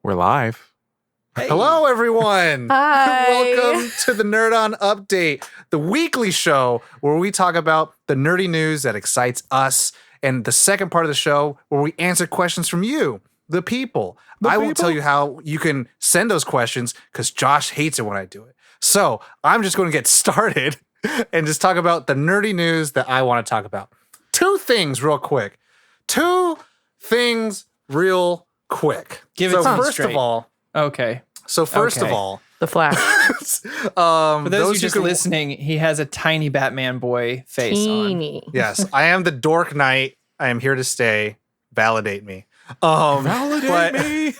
We're live. Hey. Hello, everyone. Hi. Welcome to the Nerd On Update, the weekly show where we talk about the nerdy news that excites us, and the second part of the show where we answer questions from you, the people. I won't tell you how you can send those questions because Josh hates it when I do it. So I'm just going to get started and just talk about the nerdy news that I want to talk about. Two things real quick. Give it so to me first straight. of all, Okay. of all, The Flash. For those of you just who can- listening, he has a tiny Batman boy face on. Teeny. Yes, I am the Dork Knight. I am here to stay. Validate me. Validate me.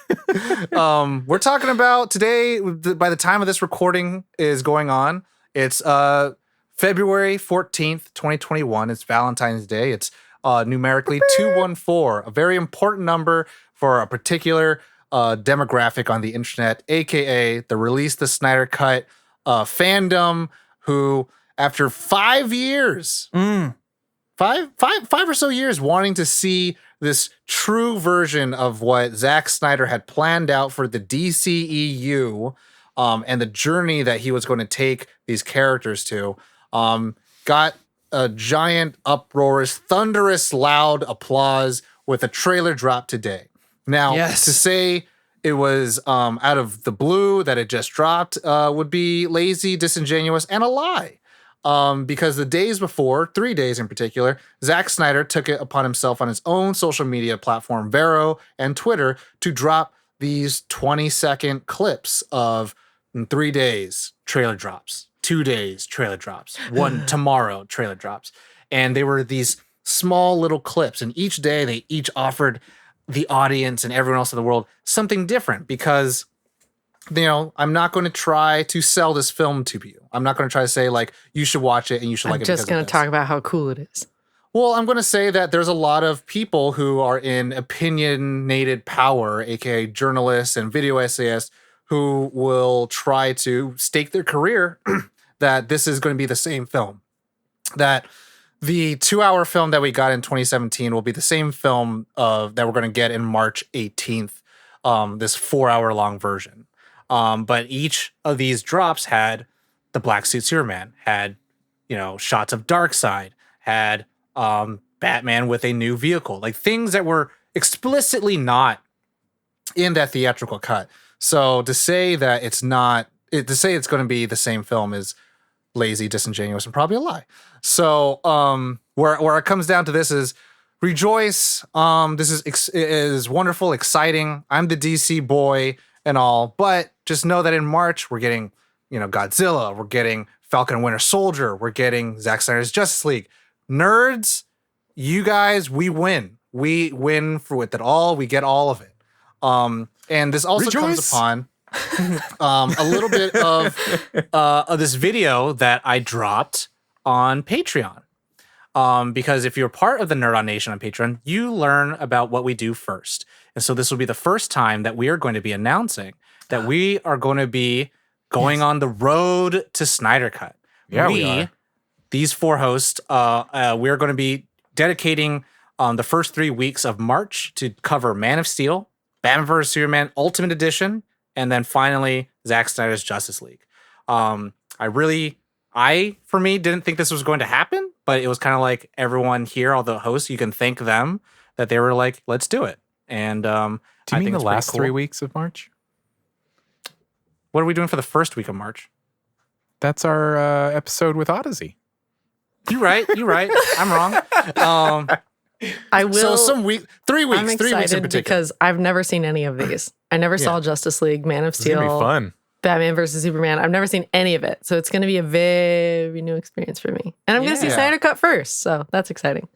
We're talking about today, by the time of this recording is going on, it's February 14th, 2021. It's Valentine's Day. It's numerically 214, a very important number for a particular demographic on the internet, aka the Release the Snyder Cut fandom, who after 5 years, five or so years wanting to see this true version of what Zack Snyder had planned out for the DCEU, and the journey that he was going to take these characters to, got a giant, uproarious, thunderous, loud applause with a trailer drop today. Now, Yes. to say it was out of the blue that it just dropped would be lazy, disingenuous, and a lie. Because the days before, 3 days in particular, Zack Snyder took it upon himself on his own social media platform, Vero and Twitter, to drop these 20-second clips of in 3 days, trailer drops, 2 days, trailer drops, one tomorrow, trailer drops. And they were these small little clips. And each day they each offered the audience and everyone else in the world something different because, you know, I'm not going to try to sell this film to you. I'm not going to try to say, like, you should watch it and you should like I'm it. just going to talk about how cool it is. Well, I'm going to say that there's a lot of people who are in opinionated power, aka journalists and video essayists, who will try to stake their career that this is going to be the same film. That the 2-hour film that we got in 2017 will be the same film that we're going to get in March 18th, this 4-hour long version. But each of these drops had the Black Suit Superman, had, you know, shots of Darkseid, had Batman with a new vehicle, like things that were explicitly not in that theatrical cut. So to say that it's not, to say it's going to be the same film is lazy, disingenuous, and probably a lie. So where it comes down to this is rejoice. This is wonderful, exciting. I'm the DC boy and all, but just know that in March we're getting, you know, Godzilla, we're getting Falcon and Winter Soldier, we're getting Zack Snyder's Justice League. Nerds, you guys, we win. We win with it all. We get all of it. And this also comes upon a little bit of this video that I dropped on Patreon. Because if you're part of the Nerd On Nation on Patreon, you learn about what we do first. And so this will be the first time that we are going to be announcing that we are going to be going on the road to Snyder Cut. Yeah, we are. These four hosts, we're going to be dedicating the first 3 weeks of March to cover Man of Steel, Batman vs. Superman Ultimate Edition, and then finally Zack Snyder's Justice League. I for me didn't think this was going to happen, but it was kind of like everyone here, all the hosts, you can thank them that they were like, let's do it. And Do you I mean think the it's last pretty 3 cool. weeks of March? What are we doing for the first week of March? That's our episode with Odyssey. You're right. I'm wrong. I will. So 3 weeks, I'm 3 weeks in excited particular. because I've never seen any of these. I never saw Justice League, Man of It's going to be Steel, fun. Batman versus Superman. I've never seen any of it. So it's going to be a very new experience for me. And I'm going to see Yeah. Snyder Cut first. So that's exciting.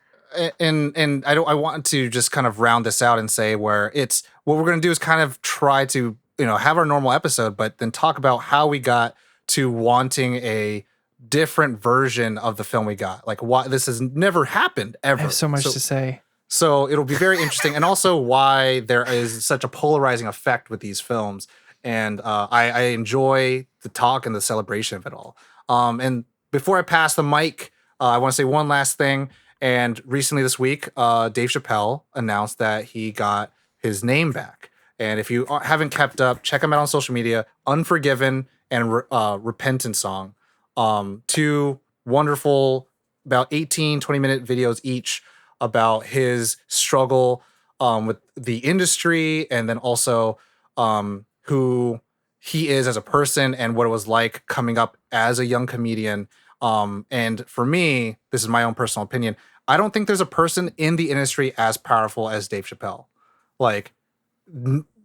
And I want to just kind of round this out and say where it's what we're going to do is kind of try to, you know, have our normal episode, but then talk about how we got to wanting a different version of the film we got. Like, why this has never happened ever. I have so much to say. So it'll be very interesting, and also why there is such a polarizing effect with these films. And I enjoy the talk and the celebration of it all. And before I pass the mic, I want to say one last thing. And recently this week, Dave Chappelle announced that he got his name back. And if you haven't kept up, check him out on social media. Unforgiven and Repentant Song. Two wonderful, about 18, 20-minute videos each about his struggle with the industry, and then also who he is as a person and what it was like coming up as a young comedian. And for me, this is my own personal opinion, I don't think there's a person in the industry as powerful as Dave Chappelle. Like,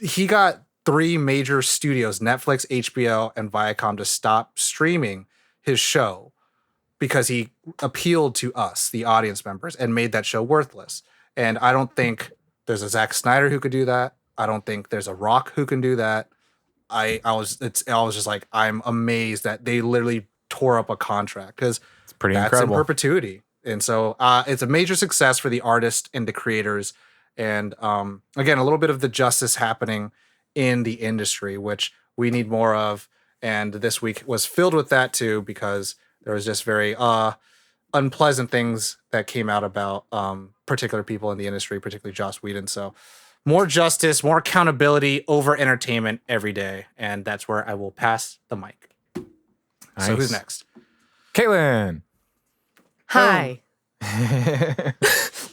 he got 3 major studios, Netflix, HBO, and Viacom, to stop streaming his show because he appealed to us, the audience members, and made that show worthless. And I don't think there's a Zack Snyder who could do that. I don't think there's a Rock who can do that. I was just like, I'm amazed that they literally tore up a contract, because It's pretty that's incredible. in perpetuity. And so it's a major success for the artist and the creators. And again, a little bit of the justice happening in the industry, which we need more of. And this week was filled with that too, because there was just very unpleasant things that came out about particular people in the industry, particularly Joss Whedon. So more justice, more accountability over entertainment every day. And that's where I will pass the mic. So who's Nice. next? Caitlin. Hi.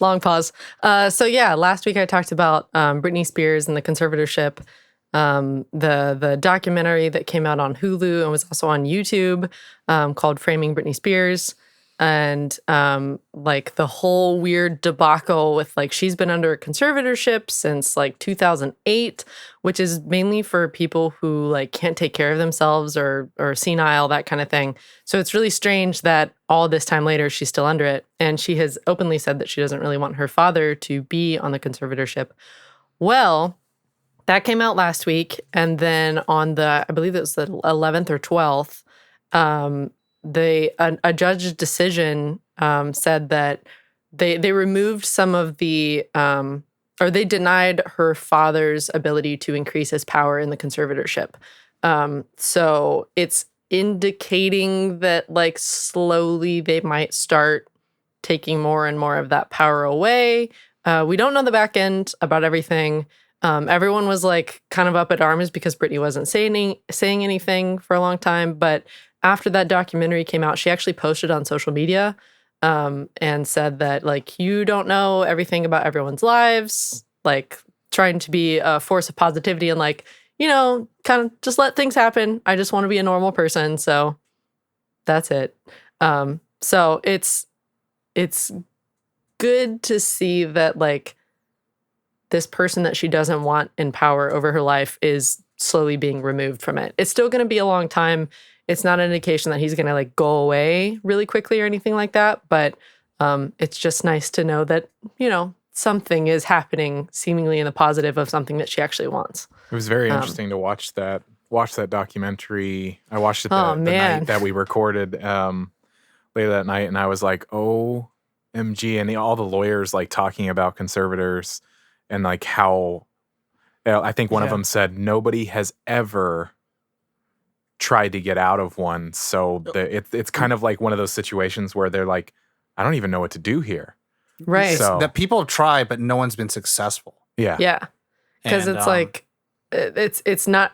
Long pause. So yeah, last week I talked about Britney Spears and the conservatorship, the documentary that came out on Hulu and was also on YouTube, called Framing Britney Spears. And like the whole weird debacle with, like, she's been under a conservatorship since like 2008, which is mainly for people who like can't take care of themselves or senile, that kind of thing. So it's really strange that all this time later she's still under it. And she has openly said that she doesn't really want her father to be on the conservatorship. Well, that came out last week. And then on I believe it was the 11th or 12th, a judge's decision said that they removed some of the or they denied her father's ability to increase his power in the conservatorship. So it's indicating that, like, slowly they might start taking more and more of that power away. We don't know the back end about everything. Everyone was like kind of up at arms because Britney wasn't saying anything for a long time, but after that documentary came out, she actually posted on social media and said that, like, you don't know everything about everyone's lives, like trying to be a force of positivity and, like, you know, kind of just let things happen. I just want to be a normal person. So that's it. So it's good to see that, like, this person that she doesn't want in power over her life is slowly being removed from it. It's still going to be a long time. It's not an indication that he's going to, like, go away really quickly or anything like that. But it's just nice to know that, you know, something is happening seemingly in the positive of something that she actually wants. It was very interesting to watch that documentary. I watched it the man. night that we recorded later that night, and I was like, OMG. And all the lawyers, like, talking about conservators and, like, how I think one of them said nobody has ever tried to get out of one. So it's kind of like one of those situations where they're like, I don't even know what to do here. Right. So, That people have tried, but no one's been successful. yeah. Yeah. Because And, it's like, it's not,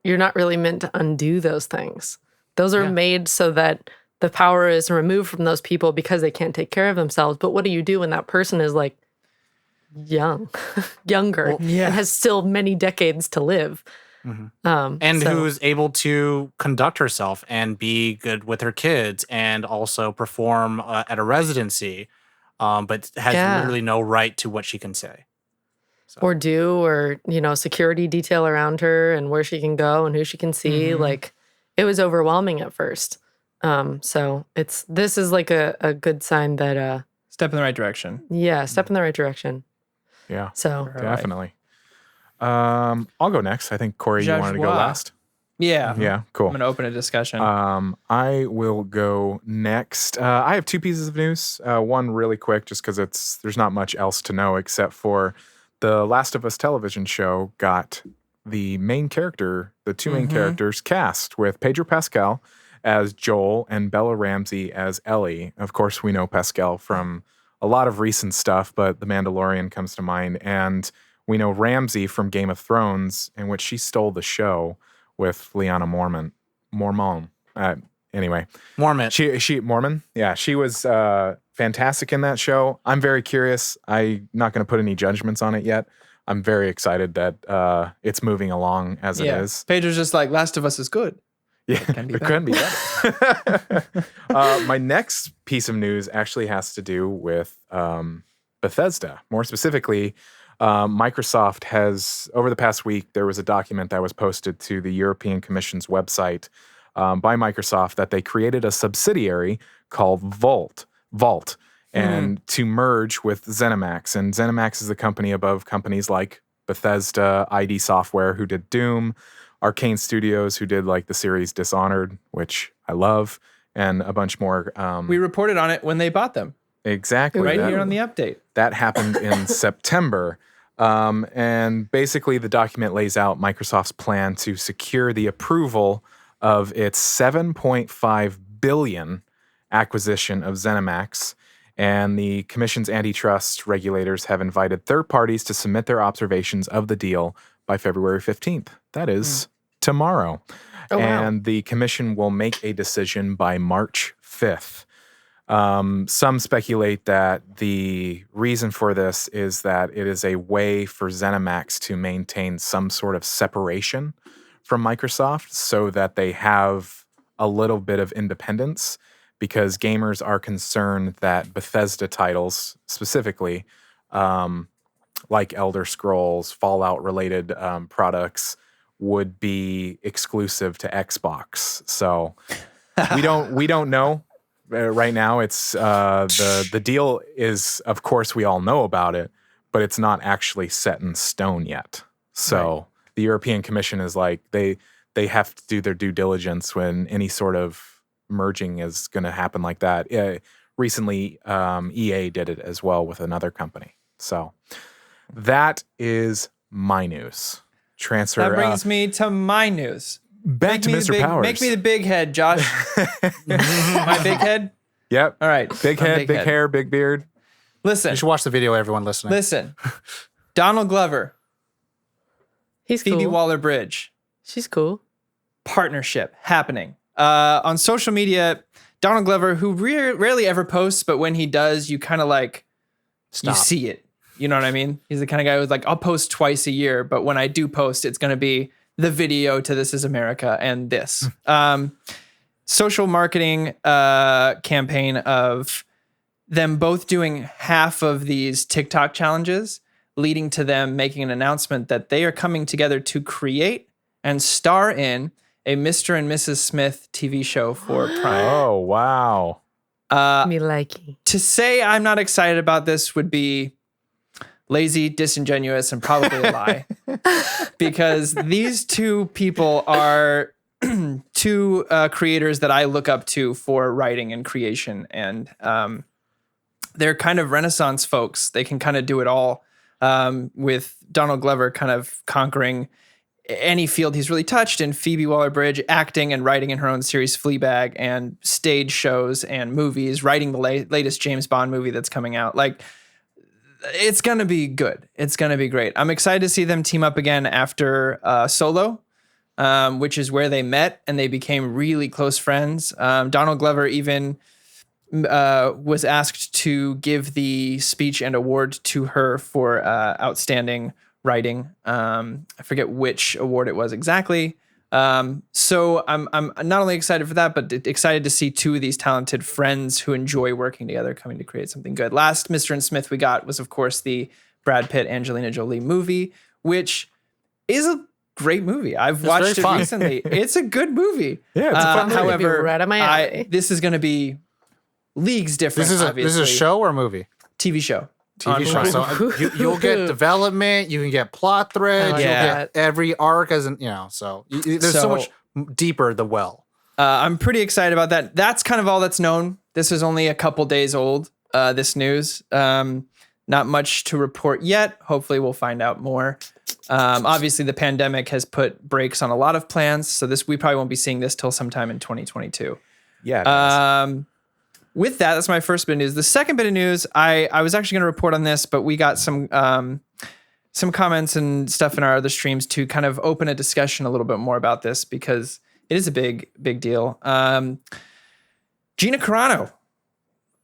you're not really meant to undo those things. Those are made so that the power is removed from those people because they can't take care of themselves. But what do you do when that person is, like, younger, and has still many decades to live? And who's able to conduct herself and be good with her kids and also perform at a residency, but has literally no right to what she can say. Or you know, security detail around her and where she can go and who she can see. Like, it was overwhelming at first. So this is like a good sign that Step in the right direction. step in the right direction. Yeah. So Definitely. I'll go next. I think, Corey, you wanted to go Joshua. last. Yeah. Yeah, cool. I'm going to open a discussion. I will go next. I have 2 pieces of news. One really quick, just because there's not much else to know except for the Last of Us television show got the main character, the 2 main characters cast, with Pedro Pascal as Joel and Bella Ramsey as Ellie. Of course, we know Pascal from a lot of recent stuff, but The Mandalorian comes to mind. And We know Ramsay from Game of Thrones, in which she stole the show with Lyanna Mormont. Anyway, Mormont. She Mormon. Yeah, she was fantastic in that show. I'm very curious. I'm not going to put any judgments on it yet. I'm very excited that it's moving along as it is. Pedro's just like, Last of Us is good. Yeah, it couldn't be better. My next piece of news actually has to do with Bethesda. More specifically, Microsoft has, over the past week, there was a document that was posted to the European Commission's website by Microsoft that they created a subsidiary called Vault, and to merge with Zenimax. And Zenimax is the company above companies like Bethesda, ID Software, who did Doom, Arcane Studios, who did like the series Dishonored, which I love, and a bunch more. We reported on it when they bought them. Exactly. Right here on the update. That happened in September. And basically the document lays out Microsoft's plan to secure the approval of its $7.5 billion acquisition of Zenimax. And the Commission's antitrust regulators have invited third parties to submit their observations of the deal by February 15th. That is tomorrow. Oh, wow. And the Commission will make a decision by March 5th. Some speculate that the reason for this is that it is a way for ZeniMax to maintain some sort of separation from Microsoft so that they have a little bit of independence, because gamers are concerned that Bethesda titles specifically, like Elder Scrolls, Fallout-related products, would be exclusive to Xbox. So we don't know. Right now, it's the deal is, of course, we all know about it, but it's not actually set in stone yet. So the European Commission is like, they have to do their due diligence when any sort of merging is going to happen like that. Recently, EA did it as well with another company. So that is my news. Transfer. That brings me to my news. Back to Mr. Powers. Make me the big head, Josh. My big head? Yep. All right. Big head, big hair, big beard. Listen. You should watch the video, everyone listening. Listen. Donald Glover. He's Phoebe cool. Waller-Bridge. She's cool. Partnership happening. On social media, Donald Glover, who rarely ever posts, but when he does, you kind of like, you see it. You know what I mean? He's the kind of guy who's like, I'll post twice a year, but when I do post, it's going to be the video to This Is America and this. Social marketing campaign of them both doing half of these TikTok challenges, leading to them making an announcement that they are coming together to create and star in a Mr. and Mrs. Smith TV show for Prime. Oh, wow. Me likey. To say I'm not excited about this would be lazy, disingenuous, and probably a lie. Because these two people are two creators that I look up to for writing and creation. And they're kind of Renaissance folks. They can kind of do it all, with Donald Glover kind of conquering any field he's really touched, and Phoebe Waller-Bridge acting and writing in her own series Fleabag, and stage shows and movies, writing the latest James Bond movie that's coming out. Like, it's going to be good. It's going to be great. I'm excited to see them team up again after Solo, which is where they met and they became really close friends. Donald Glover even was asked to give the speech and award to her for outstanding writing. I forget which award it was exactly. So I'm not only excited for that, but excited to see two of these talented friends who enjoy working together coming to create something good. Last Mr. and Smith we got was, of course, the Brad Pitt, Angelina Jolie movie, which is a great movie. I've watched it recently. It's a good movie. Yeah, it's a fun movie. However, right up my alley. this is going to be leagues different. This obviously. is a show or a movie? TV show. TV show. So you'll get development. You can get plot threads. Yeah. You'll get every arc as an, so there's so much deeper the well. I'm pretty excited about that. That's kind of all that's known. This is only a couple days old, this news. Not much to report yet. Hopefully we'll find out more. Obviously the pandemic has put brakes on a lot of plans. So we probably won't be seeing this till sometime in 2022. Yeah. With that, that's my first bit of news. The second bit of news, I was actually going to report on this, but we got some some comments and stuff in our other streams to kind of open a discussion a little bit more about this because it is a big deal. Gina Carano,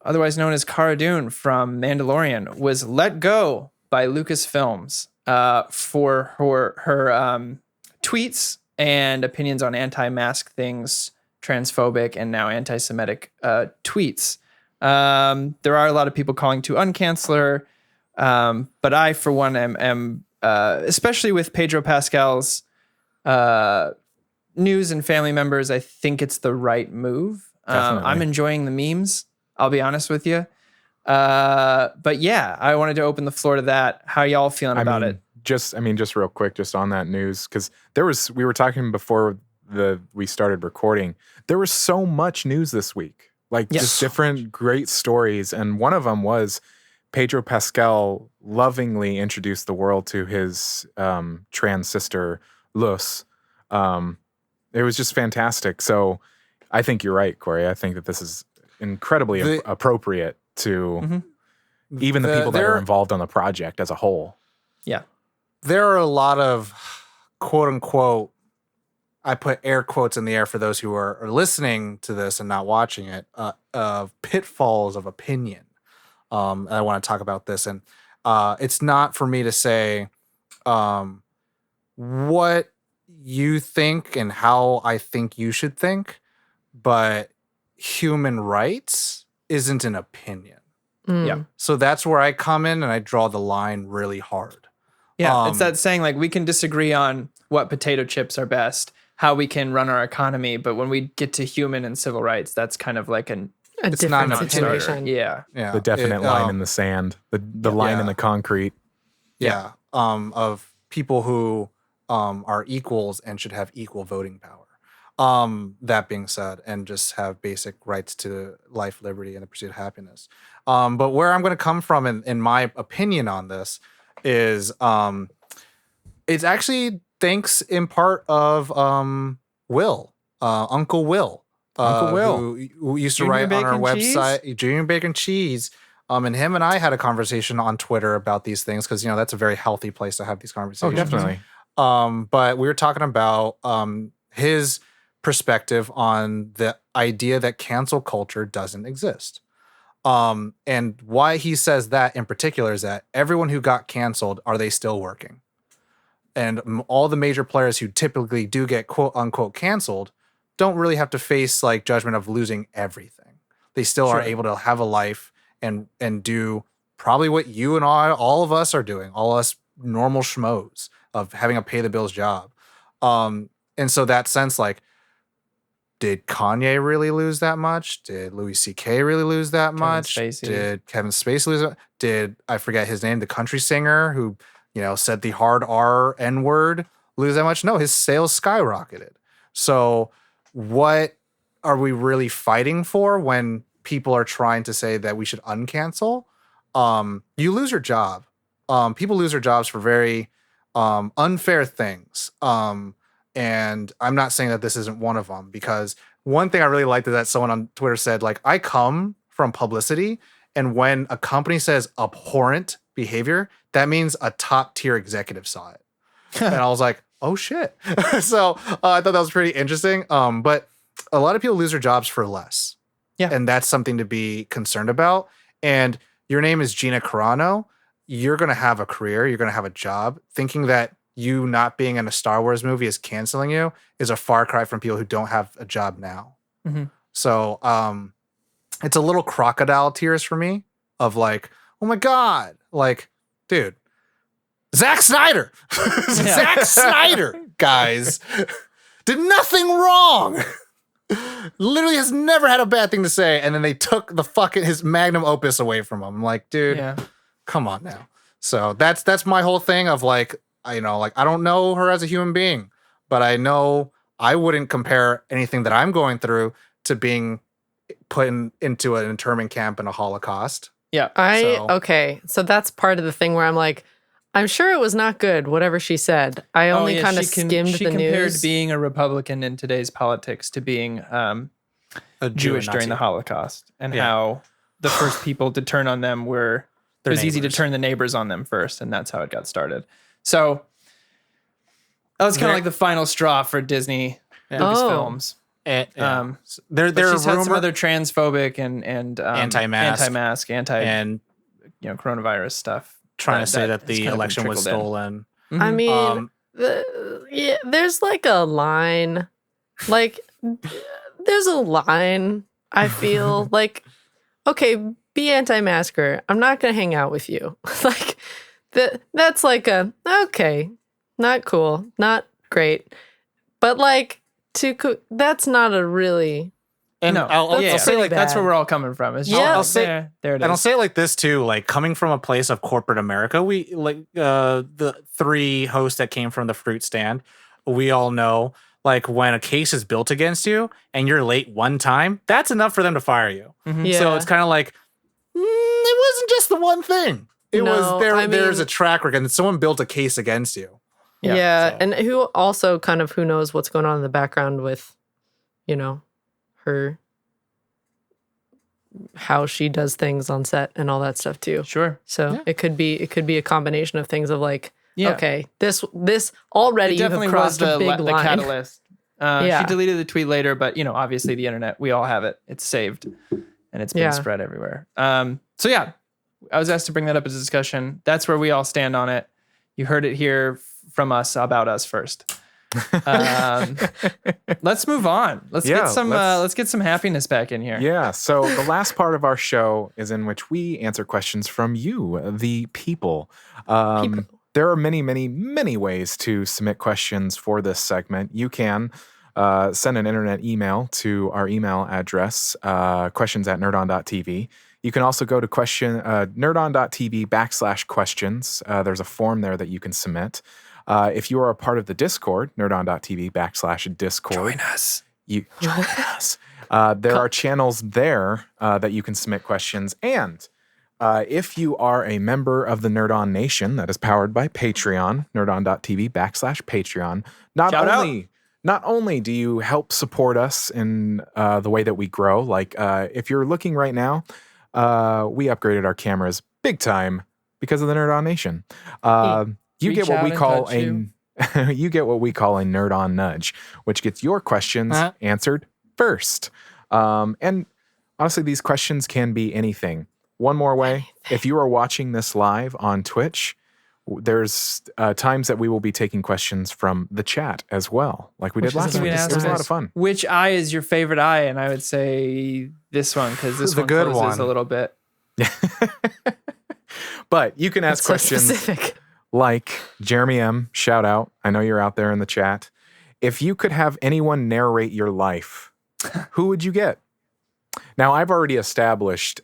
otherwise known as Cara Dune from Mandalorian, was let go by Lucasfilms for her tweets and opinions on anti-mask things, transphobic, and now anti-Semitic tweets. There are a lot of people calling to uncancel her, but I, for one, am especially with Pedro Pascal's news and family members, I think it's the right move. I'm enjoying the memes, I'll be honest with you. But yeah, I wanted to open the floor to that. How y'all feeling about it? Just real quick, just on that news, because we were talking before we started recording. There was so much news this week, just different great stories, and one of them was Pedro Pascal lovingly introduced the world to his trans sister Luz. It was just fantastic. So I think you're right, Corey. I think that this is incredibly appropriate to even the people that are involved on the project as a whole. Yeah. There are a lot of quote unquote, I put air quotes in the air for those who are listening to this and not watching it, pitfalls of opinion. And I want to talk about this. And it's not for me to say what you think and how I think you should think, but human rights isn't an opinion. Yeah. So that's where I come in and I draw the line really hard. Yeah, it's that saying, like, we can disagree on what potato chips are best, how we can run our economy, but when we get to human and civil rights, that's kind of like a different situation. Yeah. The definite line in the sand, the line in the concrete. Yeah. Of people who are equals and should have equal voting power. That being said, and just have basic rights to life, liberty, and the pursuit of happiness. But where I'm going to come from in my opinion on this is it's actually thanks in part of Will, Uncle Will. Uncle Will. Who used to Junior write on our Bacon website, Junior Bacon Cheese. And him and I had a conversation on Twitter about these things because, that's a very healthy place to have these conversations. Oh, definitely. But we were talking about his perspective on the idea that cancel culture doesn't exist. And why he says that in particular is that everyone who got canceled, are they still working? And all the major players who typically do get quote unquote canceled don't really have to face like judgment of losing everything. They still are able to have a life and do probably what you and all of us are doing, all us normal schmoes of having a pay the bills job. And so that sense, like, did Kanye really lose that much? Did Louis C.K. really lose that much? Spacey. Did Kevin Spacey lose it? Did, I forget his name, the country singer who, said the hard R N word lose that much? No, his sales skyrocketed. So what are we really fighting for when people are trying to say that we should uncancel? You lose your job. People lose their jobs for very unfair things. And I'm not saying that this isn't one of them, because one thing I really liked is that someone on Twitter said, like, I come from publicity, and when a company says abhorrent behavior, that means a top tier executive saw it. And I was like, oh shit. So I thought that was pretty interesting. But a lot of people lose their jobs for less. Yeah. And that's something to be concerned about. And your name is Gina Carano. You're going to have a career. You're going to have a job. Thinking that you not being in a Star Wars movie is canceling you is a far cry from people who don't have a job now. Mm-hmm. So it's a little crocodile tears for me of like, oh my God, like, dude, Zack Snyder, Zack Snyder, guys, did nothing wrong. Literally has never had a bad thing to say. And then they took his magnum opus away from him. I'm like, dude, come on now. So that's my whole thing of like, I don't know her as a human being, but I know I wouldn't compare anything that I'm going through to being put into an internment camp in a Holocaust. Yeah. Okay. So that's part of the thing where I'm like, I'm sure it was not good, whatever she said. I only kind of skimmed the news. She compared being a Republican in today's politics to being Jewish during the Holocaust, and how the first people to turn on them were It was easy to turn the neighbors on them first, and that's how it got started. So that was kind of like the final straw for Disney Lucasfilms. There She's had some other transphobic and anti-mask, and coronavirus stuff. Trying to say that the election was stolen. Mm-hmm. I mean, there's like a line, there's a line. I feel like, okay, be anti-masker. I'm not gonna hang out with you. Like that's like okay, not cool, not great, but like that's not a really. And I'll say like that's where we're all coming from. It's I'll say there it is. And I'll say it like this too, like coming from a place of corporate America, we like the 3 hosts that came from the fruit stand, we all know like when a case is built against you and you're late one time, that's enough for them to fire you. Mm-hmm. Yeah. So it's kind of like it wasn't just the one thing. There's a track record and someone built a case against you. Yeah. And who knows what's going on in the background with, her, how she does things on set and all that stuff too. Sure. So it could be a combination of things of like, okay, this already you have crossed a big line. Catalyst. She deleted the tweet later, but obviously the internet, we all have it. It's saved and it's been spread everywhere. So yeah, I was asked to bring that up as a discussion. That's where we all stand on it. You heard it here from us about us first. Let's move on. Let's get some happiness back in here. Yeah. So the last part of our show is in which we answer questions from you, the people. There are many, many, many ways to submit questions for this segment. You can send an internet email to our email address, questions@nerdon.tv. You can also go to nerdon.tv/questions. There's a form there that you can submit. If you are a part of the Discord, nerdon.tv/Discord. Join us. Join us. There are channels there that you can submit questions. And if you are a member of the Nerdon Nation that is powered by Patreon, nerdon.tv/Patreon, not only do you help support us in the way that we grow, like if you're looking right now, we upgraded our cameras big time because of the Nerdon Nation. You get what we call a Nerd-On nudge, which gets your questions answered first. And honestly, these questions can be anything. One more way, if you are watching this live on Twitch, there's times that we will be taking questions from the chat as well, like we did last week. It was a lot of fun. Which eye is your favorite eye? And I would say this one, because this one closes a little bit. But you can ask questions. So specific. Like Jeremy M, shout out. I know you're out there in the chat. If you could have anyone narrate your life, who would you get? Now, I've already established,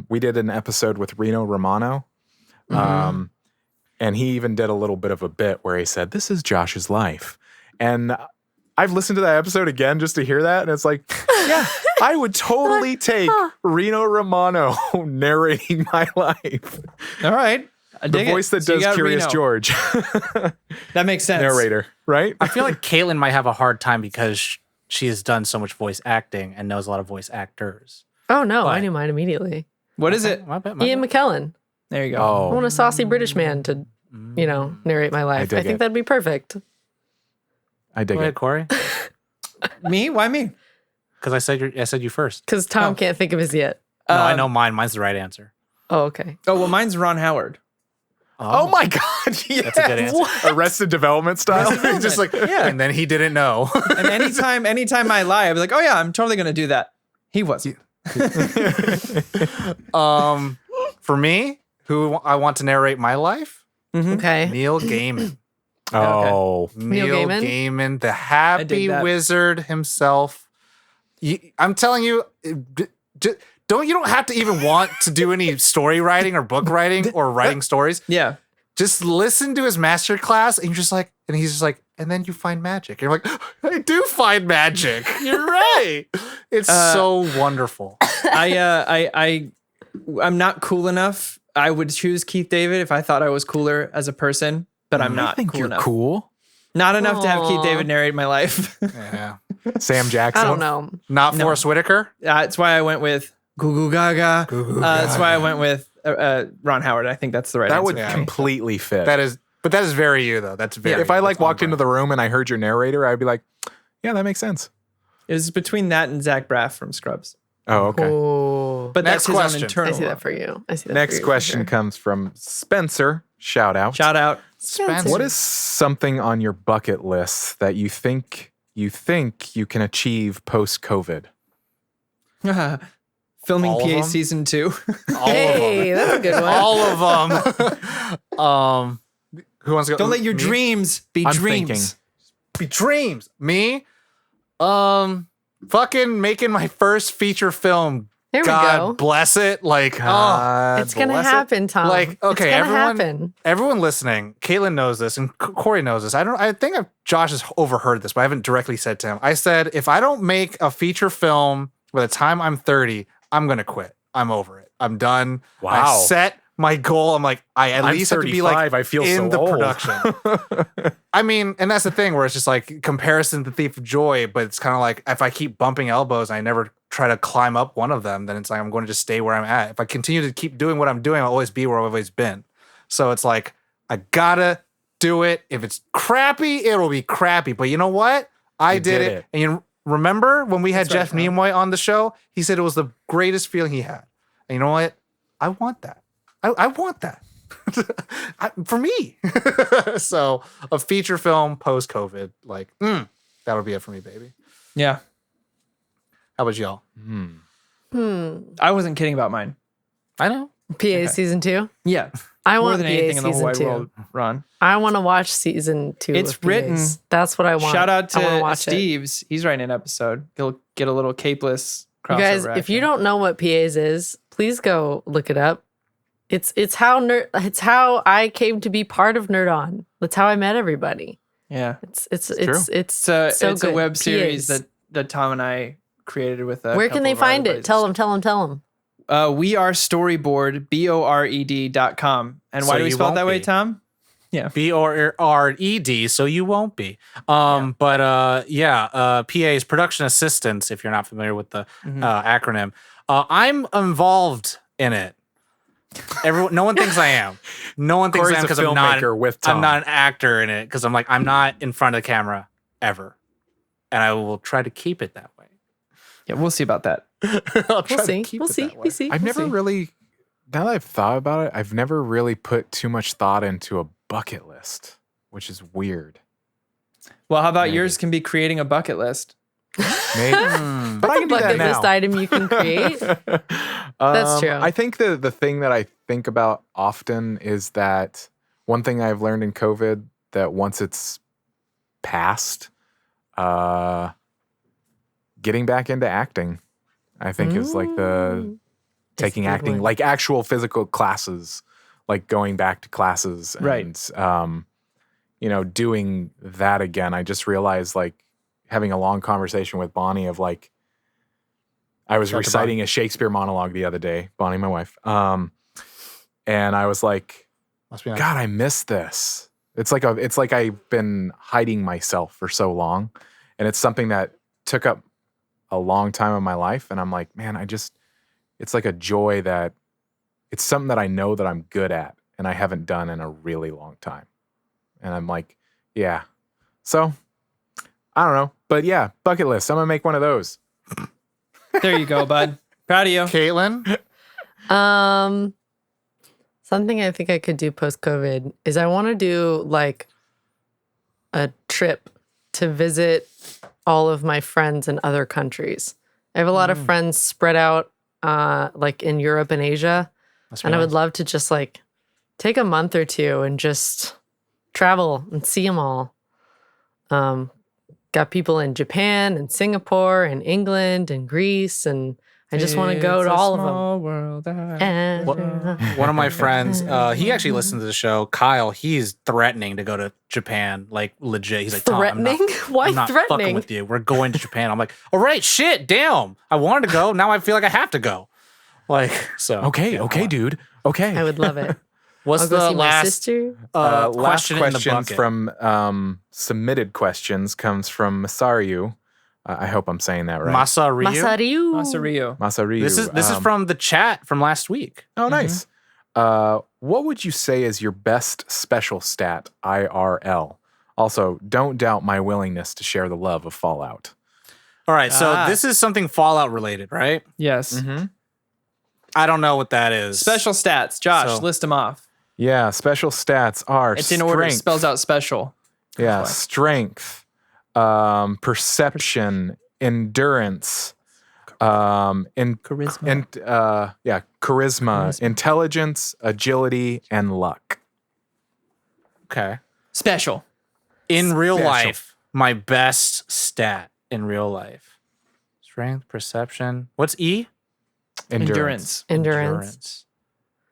we did an episode with Reno Romano. And he even did a little bit of a bit where he said, this is Josh's life. And I've listened to that episode again just to hear that. And it's like, yeah, I would totally take Reno Romano narrating my life. All right. The voice that does Curious Reno. George. That makes sense. Narrator, right? I feel like Caitlin might have a hard time because she has done so much voice acting and knows a lot of voice actors. Oh, no. I knew mine immediately. What is it? Ian McKellen. There you go. Oh. I want a saucy British man to, narrate my life. I think that'd be perfect. I dig it. Corey. Me? Why me? Because I said you first. Because Tom can't think of his yet. No, I know mine. Mine's the right answer. Oh, okay. Oh, well, mine's Ron Howard. Oh my God! Yeah, that's a good answer. Arrested Development style. Just like and then he didn't know. And anytime I lie, I'd be like, oh yeah, I'm totally gonna do that. He wasn't. For me, who I want to narrate my life, Okay. Neil Gaiman. Oh, Neil Gaiman? Gaiman, the happy wizard himself. I'm telling you, you don't have to even want to do any story writing or book writing or writing stories. Yeah. Just listen to his masterclass and he's just like, and then you find magic. You're like, I do find magic. You're right. It's so wonderful. I'm not cool enough. I would choose Keith David if I thought I was cooler as a person, but I'm not. I think cool you're enough. cool. Not enough to have Keith David narrate my life. Yeah. Sam Jackson. I don't know. Not Forrest Whitaker. That's why I went with Goo Goo Gaga. That's why I went with Ron Howard. I think that's the right That answer. would Yeah. completely fit. But that is very you though. That's very. if I like that's on walked into brand. the room and I heard your narrator, I'd be like, yeah, that makes sense. It was between that and Zach Braff from Scrubs. Oh, okay. Oh, But Next that's his question. own internal. I see that one. for you. I see that. Next for you, for question sure. comes from Spencer. Shout out. Shout out. Spencer. What is something on your bucket list that you think you can achieve post-COVID? Filming All of PA them? season 2. All Hey, of them. that's a good one. All of them. Who wants to go? Don't let your Me? dreams be I'm dreams. thinking. Be dreams. Me? Fucking making my first feature film. There we God go. bless it. Like, God It's gonna bless it. happen, Tom. Like, okay, it's gonna everyone- happen. everyone listening, Caitlin knows this and Corey knows this. I think Josh has overheard this, but I haven't directly said to him. I said, if I don't make a feature film by the time I'm 30, I'm going to quit. I'm over it. I'm done. Wow. I set my goal. I'm like, I at I'm least have to be like 35, I feel in so the old. production. I mean, and that's the thing where it's just like comparison to Thief of Joy, but it's kind of like if I keep bumping elbows and I never try to climb up one of them, then it's like I'm going to just stay where I'm at. If I continue to keep doing what I'm doing, I'll always be where I've always been. So it's like I gotta do it. If it's crappy, it'll be crappy. But you know what? I You did did it. it. And you remember when we had That's right, Jeff Tom. Nimoy on the show? He said it was the greatest feeling he had. And you know what? I want that. I want that. For me. So a feature film post COVID, like that would be it for me, baby. Yeah. How about y'all? I wasn't kidding about mine. I know. PA season 2. Yeah. I More want than PA anything in the whole season wide 2. world, Ron. I want to watch season 2. It's of PAs. written. That's what I want. Shout out I wanna to watch it. Steve's. He's writing an episode. He'll get a little capeless crossover. You guys, if you action. don't know what PAs is, please go look it up. It's how I came to be part of Nerd On. That's how I met everybody. Yeah. It's true. It's so a good. web series PAs. that Tom and I created with a Where can couple they of our find other it? Tell them. We are storyboard, BORED.com. And why So do we you spell it won't that way, be. Tom? BORED, so you won't be. PA's production assistants, if you're not familiar with the acronym. I'm involved in it. No one thinks I am. No one thinks Corey's I am a because I'm not. filmmaker with Tom. I'm not an actor in it because I'm not in front of the camera ever, and I will try to keep it that way. Yeah, we'll see about that. I'll try We'll to see. keep We'll it see. that way. We see. I've We'll never see. really, now that I've thought about it, I've never really put too much thought into a bucket list, which is weird. Well, how about Maybe. yours can be creating a bucket list? Maybe. But I can do that bucket now. list item you can create. That's true. I think the thing that I think about often is that one thing I've learned in COVID that once it's passed, getting back into acting, I think is like the taking a good acting, one. like actual physical classes, like going back to classes and, Right. doing that again. I just realized like having a long conversation with Bonnie of like, I was Shout out to reciting a Shakespeare monologue the other day, Bonnie, my wife. And I was like, Must be nice. God, I miss this. It's like I've been hiding myself for so long. And it's something that took up a long time of my life. And I'm like, man, it's like a joy that it's something that I know that I'm good at and I haven't done in a really long time. And I'm like, yeah. So I don't know. But yeah, bucket list. I'm going to make one of those. There you go, bud. Proud of you. Caitlin. Something I think I could do post COVID is I want to do like a trip to visit all of my friends in other countries. I have a lot of friends spread out like in Europe and Asia. Must be And I would nice. love to just like take a month or two and just travel and see them all. Got people in Japan and Singapore and England and Greece, and I just want to go to all of them. World One of my friends, he actually listens to the show. Kyle, he's threatening to go to Japan, like legit. He's like, Tom, Threatening? I'm not fucking threatening? with you. We're going to Japan. I'm like, all right, shit, damn. I wanted to go. Now I feel like I have to go. Like, so Okay, dude. Okay. I would love it. What's I'll go the see my last sister. Last question in the questions bucket? from submitted questions comes from Masariu. I hope I'm saying that right. Masariu? Masariu. Masario. Masariu. This is from the chat from last week. Oh, nice. What would you say is your best special stat IRL? Also, don't doubt my willingness to share the love of Fallout. All right, so this is something Fallout related, right? Yes. Mm-hmm. I don't know what that is. Special stats. Josh, So- list them off. Yeah, special stats are It's in order. It strength. spells out special. Yeah, That's why. strength, perception, endurance, Charisma. charisma, intelligence, agility, and luck. Okay. Special. In real Special. life, my best stat in real life. Strength, perception. What's E? Endurance. Charisma.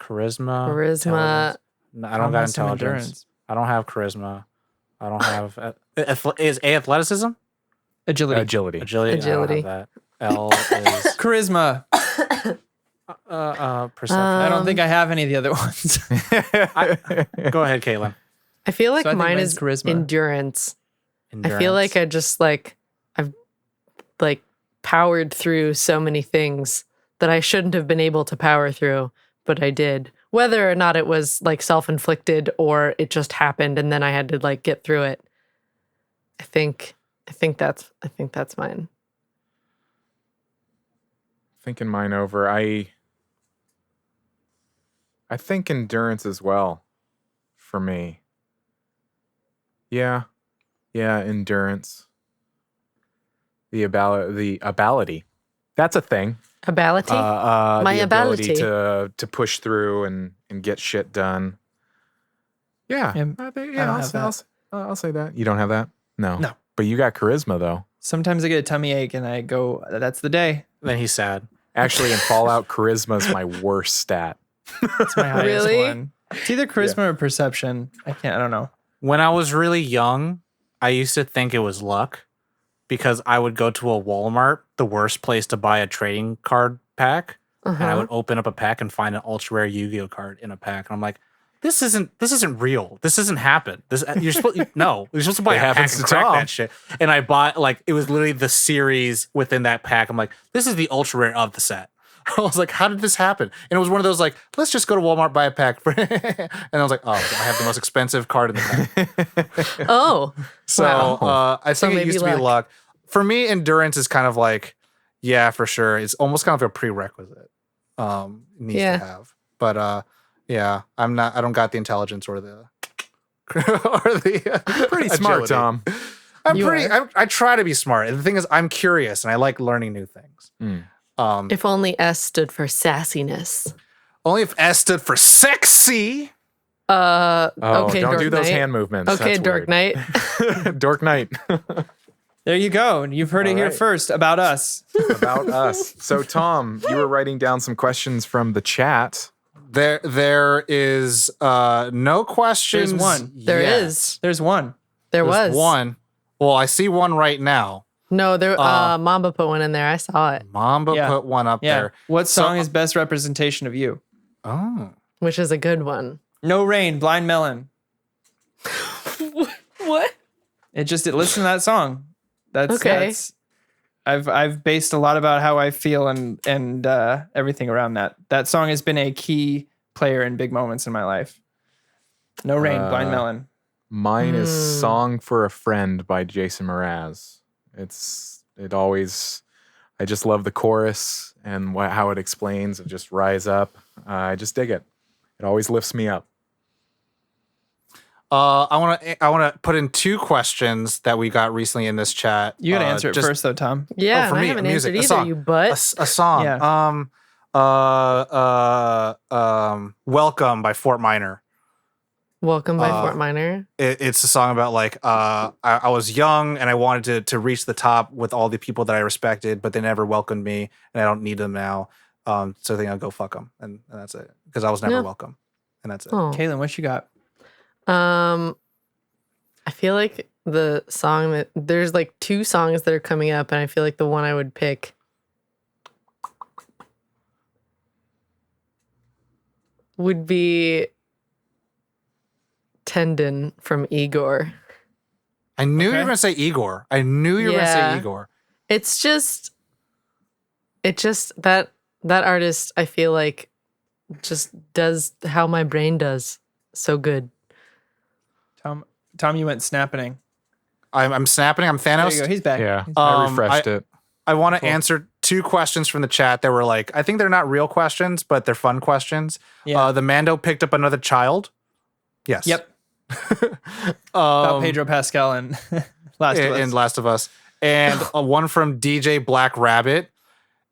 Charisma. intelligence. No, I don't got Some intelligence. endurance. I don't have charisma. I don't have. Is A athleticism? Agility. Agility. Agility. Agility. I don't have that. L is Charisma. perception. I don't think I have any of the other ones. Go ahead, Caitlin. I feel like So I think mine mine's is charisma. endurance. I feel like I've powered through so many things that I shouldn't have been able to power through, but I did. Whether or not it was like self-inflicted or it just happened and then I had to like get through it. I think that's mine. Thinking mine over, I think endurance as well for me. Yeah, endurance. The ability. That's a thing. Ability? My the ability ability. to push through and get shit done. Yeah, Yeah, I think, I don't have that. I'll say that. You don't have that? No. No. But you got charisma though. Sometimes I get a tummy ache and I go, that's the day. Then he's sad. Actually, in Fallout, charisma is my worst stat. It's my highest Really? one. It's either charisma or perception. I don't know. When I was really young, I used to think it was luck because I would go to a Walmart, the worst place to buy a trading card pack, and I would open up a pack and find an ultra rare Yu-Gi-Oh card in a pack, and I'm like, this isn't real. This doesn't happen. You're supposed to buy It a pack happens and to crack Tom. that shit. And I bought it was literally the series within that pack. I'm like, this is the ultra rare of the set. I was like, how did this happen? And it was one of those like, let's just go to Walmart, buy a pack. And I was like, oh, I have the most expensive card in the pack. Oh. So Wow. I So think it maybe used to be luck. luck. For me, endurance is kind of like, yeah, for sure. It's almost kind of a prerequisite. It needs Yeah. to have. But yeah, I don't got the intelligence or the Pretty smart, agility. Tom. I try to be smart. And the thing is, I'm curious and I like learning new things. If only S stood for sassiness. Only if S stood for sexy. Oh, Okay, don't Dark do those Knight. hand movements. Okay, That's Dark weird. Knight. Dork Knight. There you go. You've heard it All here right. first about us. About us. So, Tom, you were writing down some questions from the chat. There is no questions. There's one. There yet. is. There's one. There There's was one. Well, I see one right now. No, there. Mamba put one in there. I saw it, Mamba Yeah. put one up Yeah. there. What song is best representation of you? Oh. which is a good one. No Rain, Blind Melon. What? Listen to that song. Okay. I've based a lot about how I feel and everything around that. That song has been a key player in big moments in my life. No Rain, Blind Melon. Mine is "Song for a Friend" by Jason Mraz. I just love the chorus and how it explains and just rise up. I just dig it. It always lifts me up. I want to put in two questions that we got recently in this chat. You gotta answer it just first though, Tom. Yeah, for I me, haven't music, answered a either, song. you butt. A song. Yeah. Welcome by Fort Minor. Welcome by Fort Minor. It's a song about I was young and I wanted to reach the top with all the people that I respected, but they never welcomed me and I don't need them now. So I think I'll go fuck them. And that's it. Because I was never welcome. And that's it. Oh. Kaylin, what you got? I feel like the song that there's like two songs that are coming up, and I feel like the one I would pick would be Tendon from Igor. I knew you Okay. were going to say Igor. I knew you were going to Yeah. say Igor. It's just that artist, I feel like just does how my brain does so good. Tom, you went snapping. I'm snapping. I'm There Thanos. you go. He's back. Yeah, I refreshed it. I want to answer 2 questions from the chat that were like, I think they're not real questions, but they're fun questions. Yeah. The Mando picked up another child. Yes. Yep. About Pedro Pascal and Last of Us. In Last of Us. And one from DJ Black Rabbit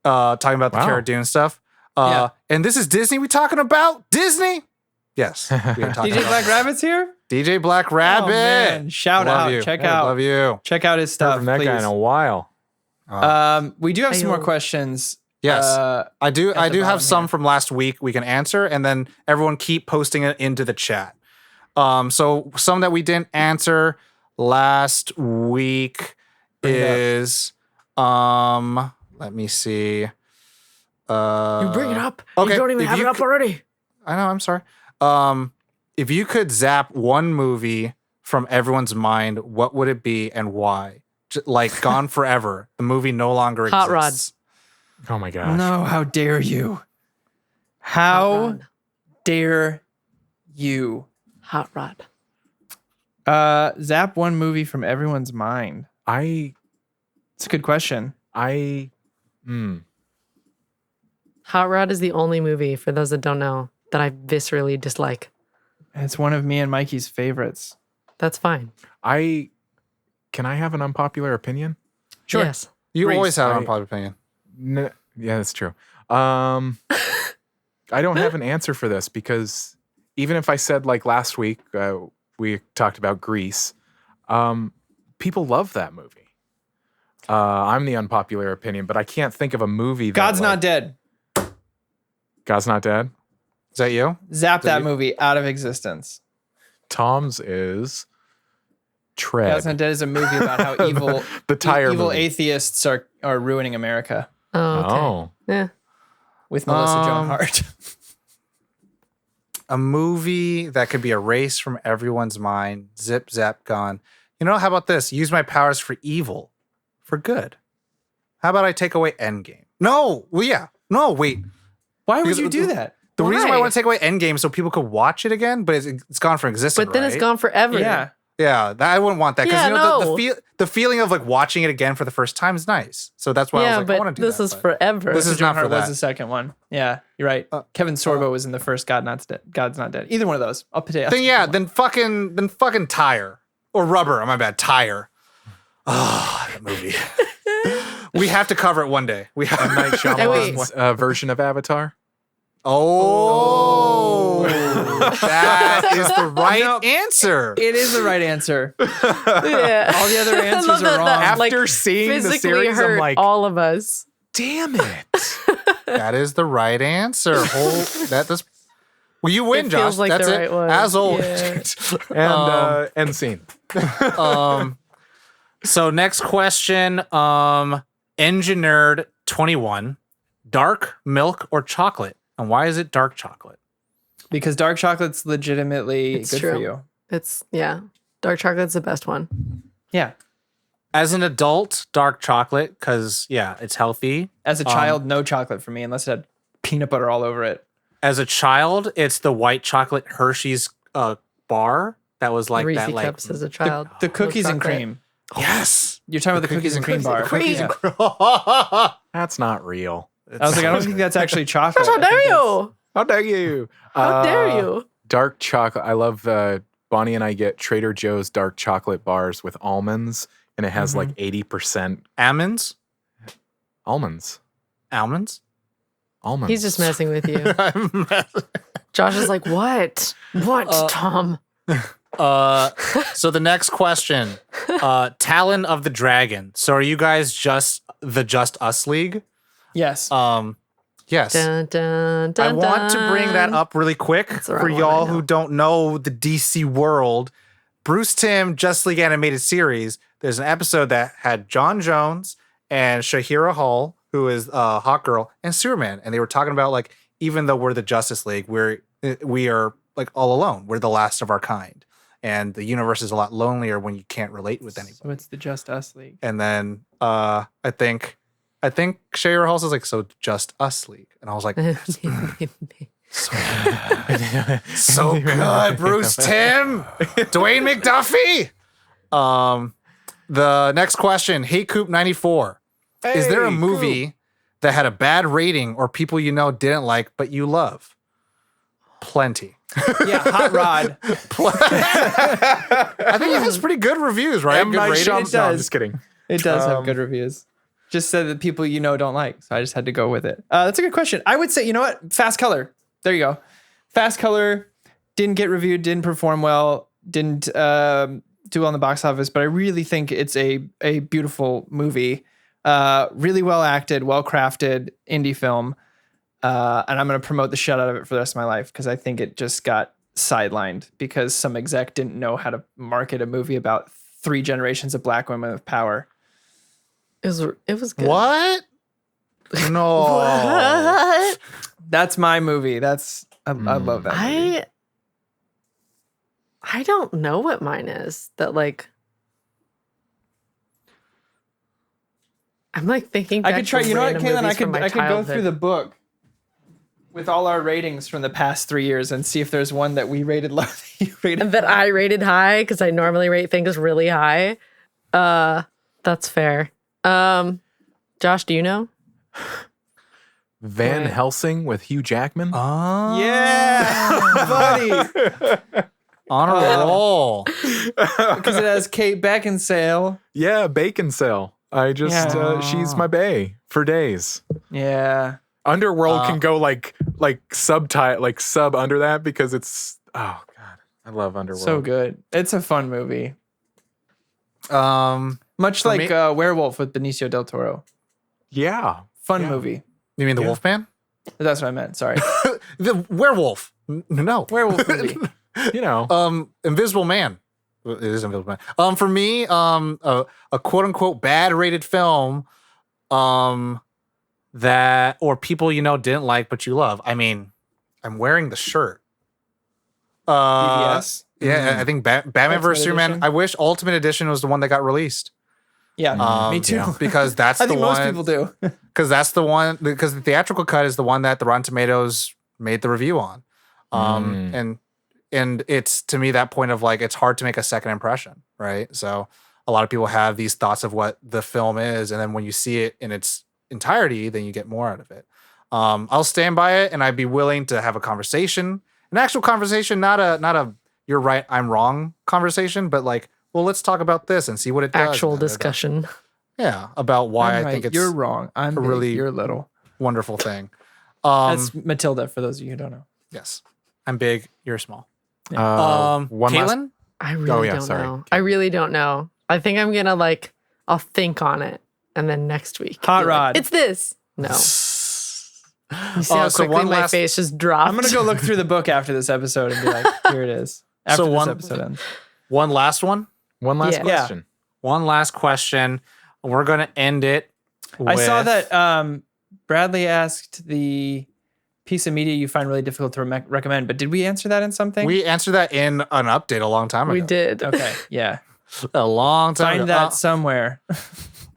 talking about the Cara Dune stuff. Yeah. And this is Disney we talking about? Disney? Yes. We are talking DJ about Black Rabbit's here? DJ Black Rabbit. Oh, man. Shout Love out. you. Check Hey, out. Love you. Check out his Heard stuff, from that please. guy in a while. We do have some more Ayo. questions. Yes. at I do the have bottom some here. from last week we can answer, and then everyone keep posting it into the chat. So some that we didn't answer last week Bring it up. is let me see. You bring it up. okay, You don't even if have you it up already. I know, I'm sorry. If you could zap one movie from everyone's mind, what would it be and why? Like Gone Forever. The movie no longer Hot Rod. exists. Oh my gosh. No, how dare you? Hot How Rod. dare you? Hot Rod. Zap one movie from everyone's mind. I It's a good question. Hot Rod is the only movie, for those that don't know, that I viscerally dislike. It's one of me and Mikey's favorites. That's fine. Can I have an unpopular opinion? Sure. Yes. You Reese, always have an I- unpopular opinion. Yeah, that's true. I don't have an answer for this because even if I said like last week, we talked about Grease, people love that movie. I'm the unpopular opinion, but I can't think of a movie that God's like- Not Dead. God's Not Dead. Is that you? Zap that you- movie out of existence. Tom's is Tread. God's Not Dead is a movie about how evil The tire evil movie. atheists are ruining America Oh, okay. Oh. Yeah. with Melissa Joan Hart. A movie that could be erased from everyone's mind. Zip, zap, gone. You know, how about this? Use my powers for evil, for good. How about I take away Endgame? No. Well, yeah. No, wait. Why would Because you do that? The reason why I Why? want to take away Endgame is so people could watch it again, but it's gone from existence. But then it's right? gone forever. Yeah. Yeah, I wouldn't want that because Yeah, you know no. the feeling of like watching it again for the first time is nice. So that's why I Yeah, was like, I but want to do this that. is but- forever. This is Joan not for Hart was that. the second one. Yeah, you're right. Kevin Sorbo was in the first God's Not Dead. Either one of those. I'll put it. Then yeah, then fucking Tire or Rubber. My bad, Tire. Oh, that movie. We have to cover it one day. We have M. Night wait. Shyamalan's version of Avatar. Oh, that is the right Nope. answer. It is the right answer. Yeah. All the other I answers love are that wrong. that, After seeing the physically series, I'm hurt like, all of us. damn it. That is the right answer. That's well, you win, It Josh. feels like That's the it. right one. As always. Yeah. And end scene. So next question, Engineered 21, dark milk or chocolate? And why is it dark chocolate? Because dark chocolate's legitimately It's good true. for you. It's, yeah. Dark chocolate's the best one. Yeah. As an adult, dark chocolate, because yeah, it's healthy. As a child, no chocolate for me unless it had peanut butter all over it. As a child, it's the white chocolate Hershey's bar that was like Reese that, like cups as a child. The cookies and chocolate. cream. yes. You're talking about the cookies and cream bar. Cream. Yeah. That's not real. I was like, I don't think that's actually chocolate. How I think dare that's- you? How dare you? How dare you? Dark chocolate. I love Bonnie and I get Trader Joe's dark chocolate bars with almonds, and it has like 80% Almonds? almonds. Almonds? Almonds. He's just messing with you. Josh is like, what? What, Tom? So the next question, Talon of the Dragon. So are you guys just the Just Us League? Yes. Yes. Dun, dun, dun, I want to bring that dun. up really quick the for right one, y'all I know. who don't know the DC world. Bruce Timm Just League animated series. There's an episode that had John Jones and Shahira Hall, who is Hawkgirl, and Superman, and they were talking about like even though we're the Justice League, we are like all alone. We're the last of our kind, and the universe is a lot lonelier when you can't relate with anybody. So it's the Just Us League. And then I think Shahira Hall is like, so Just Us League, and I was like, So good, Bruce Timm, Dwayne McDuffie. The next question, Hey Coop 94. Is there a movie that had a bad rating or people you know didn't like but you love? Plenty. Yeah, Hot Rod. I think it has pretty good reviews, right? Good rating. It No, I'm does. just kidding. It does have good reviews. Just said that people you know don't like, so I just had to go with it. That's a good question. I would say, you know what? Fast Color. There you go. Fast Color didn't get reviewed, didn't perform well, didn't do well in the box office, but I really think it's a beautiful movie. Really well acted, well crafted indie film. And I'm going to promote the shit out of it for the rest of my life because I think it just got sidelined because some exec didn't know how to market a movie about 3 generations of black women with power. It was good. What? No. What? That's my movie. I love that movie. I don't know what mine is that like. I'm like thinking. I could try. You know what, Caitlin? I could go childhood. through the book with all our ratings from the past 3 years and see if there's one that we rated low that you rated that I rated high because I normally rate things really high. That's fair. Josh, do you know? Van Helsing with Hugh Jackman. Oh. Yeah, buddy. On a roll. Because it has Kate Beckinsale. Yeah, Bacon Cell. I just she's my bae for days. Yeah. Underworld can go like sub under that because it's God, I love Underworld. So good. It's a fun movie. Much for like me- Werewolf with Benicio del Toro. Yeah. Fun movie. You mean the Wolfman? That's what I meant. Sorry. The werewolf. No. Werewolf movie. You know. Invisible Man. It is Invisible Man. For me, a quote unquote bad rated film, that or people you know didn't like but you love. I mean, I'm wearing the shirt. BVS. Yeah, I think Batman Ultimate vs Superman. Edition? I wish Ultimate Edition was the one that got released. Yeah, me too. yeah. Because that's I the think one. most people do. Because that's the one. Because the theatrical cut is the one that the Rotten Tomatoes made the review on. And it's to me that point of like it's hard to make a second impression, right? So a lot of people have these thoughts of what the film is, and then when you see it in its entirety, then you get more out of it. I'll stand by it, and I'd be willing to have a conversation, an actual conversation, not a you're right, I'm wrong conversation, but like, well, let's talk about this and see what it does. Actual discussion. Yeah, about why I'm I think right, it's you're wrong. I'm big, really you're little. wonderful thing. That's Matilda for those of you who don't know. Yes, I'm big, you're small. One last- Caitlin? I really don't know. I really don't know. I think I'm gonna like. I'll think on it, and then next week. Hot be like, Rod. it's this. No. You see how so quickly one my last- face just dropped. I'm gonna go look through the book after this episode and be like, here it is. After this episode ends. One last one. One last Yeah. question. One last question. We're gonna end it. I saw with- that Bradley asked the piece of media you find really difficult to recommend, but did we answer that in something? we answered that in an update a long time ago. We did. Okay, yeah. A long time Find ago. that somewhere.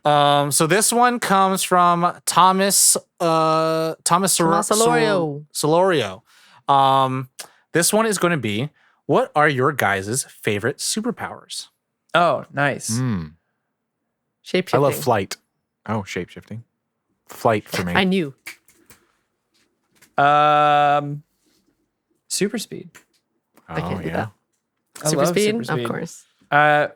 So this one comes from Thomas Solorio. Solorio. This one is going to be, what are your guys' favorite superpowers? Oh, nice. Shapeshifting. I love flight. Oh, shape shifting. Flight for me. I knew. Super speed. I can't do that. I Super love speed? super speed. Of course.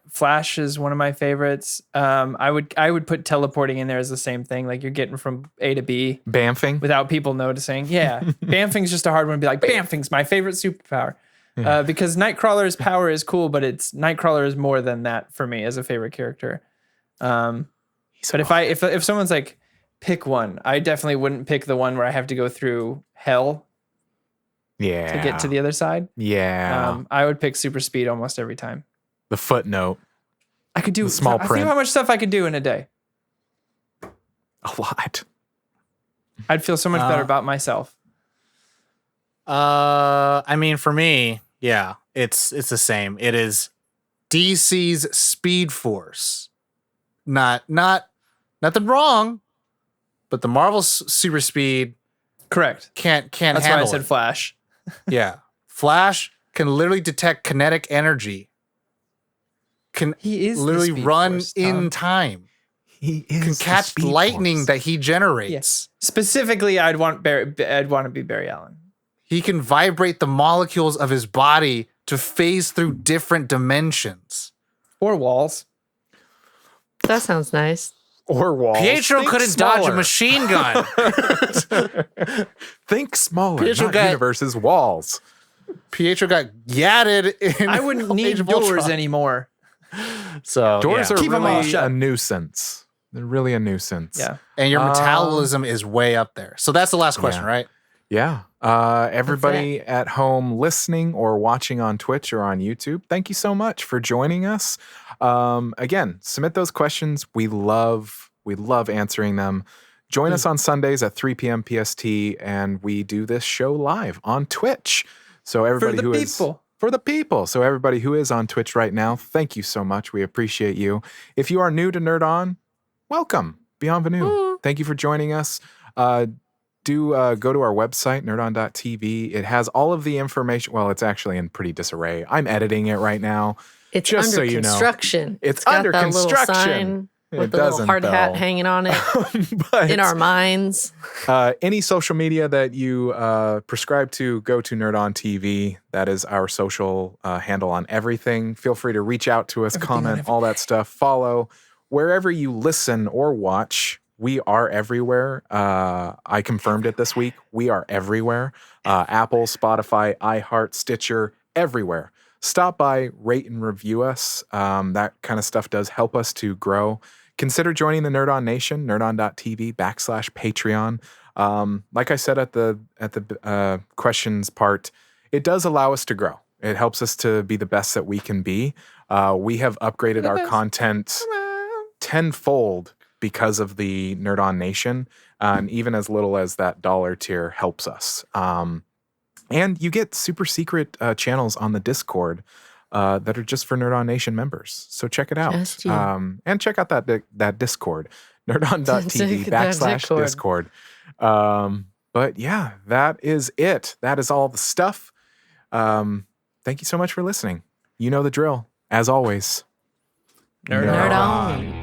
Flash is one of my favorites. I would put teleporting in there as the same thing. Like you're getting from A to B Bamfing. without people noticing. Yeah. Bamfing's just a hard one to be like, Bamfing's my favorite superpower. Because Nightcrawler's power is cool, but Nightcrawler is more than that for me as a favorite character. But if someone's like, pick one, I definitely wouldn't pick the one where I have to go through hell Yeah. to get to the other side. Yeah. I would pick super speed almost every time. The footnote. I could do The small I print. think how much stuff I could do in a day. A lot. I'd feel so much better about myself. I mean, for me, yeah, it's the same. It is DC's Speed Force. Not nothing wrong, but the Marvel's super speed Correct. Can't That's why I handle said it. Flash. Yeah. Flash can literally detect kinetic energy. Can He is the literally Speed run Force, Tom. in time. He is Can the catch Speed lightning Force. that he generates. Specifically, I'd want to be Barry Allen. He can vibrate the molecules of his body to phase through different dimensions. Or Walls. That sounds nice. Or walls. Pietro Think couldn't dodge a smaller. machine gun. Think smaller. Pietro Not got- universes, walls. Pietro got yatted in I wouldn't Age need of doors Ultron. anymore. So Doors yeah. are Keep 'em all really shut. a nuisance. They're really a nuisance. Yeah. And your metabolism is way up there. So that's the last question, Yeah. right? Yeah. Everybody at home listening or watching on Twitch or on YouTube, thank you so much for joining us. Again, submit those questions. We love answering them. Join us on Sundays at 3 p.m. PST, and we do this show live on Twitch. So everybody the who is people. for the people. So everybody who is on Twitch right now, thank you so much. We appreciate you. If you are new to Nerd On, welcome. Bienvenue. Thank you for joining us. Do go to our website, nerdon.tv. It has all of the information. Well, it's actually in pretty disarray. I'm editing it right now. It's Just under so you know. construction. It's got under that construction. little sign It with the little doesn't, hard hat though. hanging on it But in our minds. any social media that you prescribe to, go to Nerd on TV. That is our social handle on everything. Feel free to reach out to us, comment, all that stuff. Follow wherever you listen or watch. We are everywhere. I confirmed it this week. We are everywhere. Apple, Spotify, iHeart, Stitcher, everywhere. Stop by, rate and review us. That kind of stuff does help us to grow. Consider joining the Nerd On Nation, nerdon.tv/Patreon. Like I said at the questions part, it does allow us to grow. It helps us to be the best that we can be. We have upgraded our content tenfold because of the Nerd On Nation, and even as little as that $1 tier helps us. And you get super secret channels on the Discord that are just for Nerd On Nation members. So check it out. Just you. And check out that Discord, nerdon.tv That /Discord. But yeah, that is it. That is all the stuff. Thank you so much for listening. You know the drill. As always, Nerd Nerd on. on.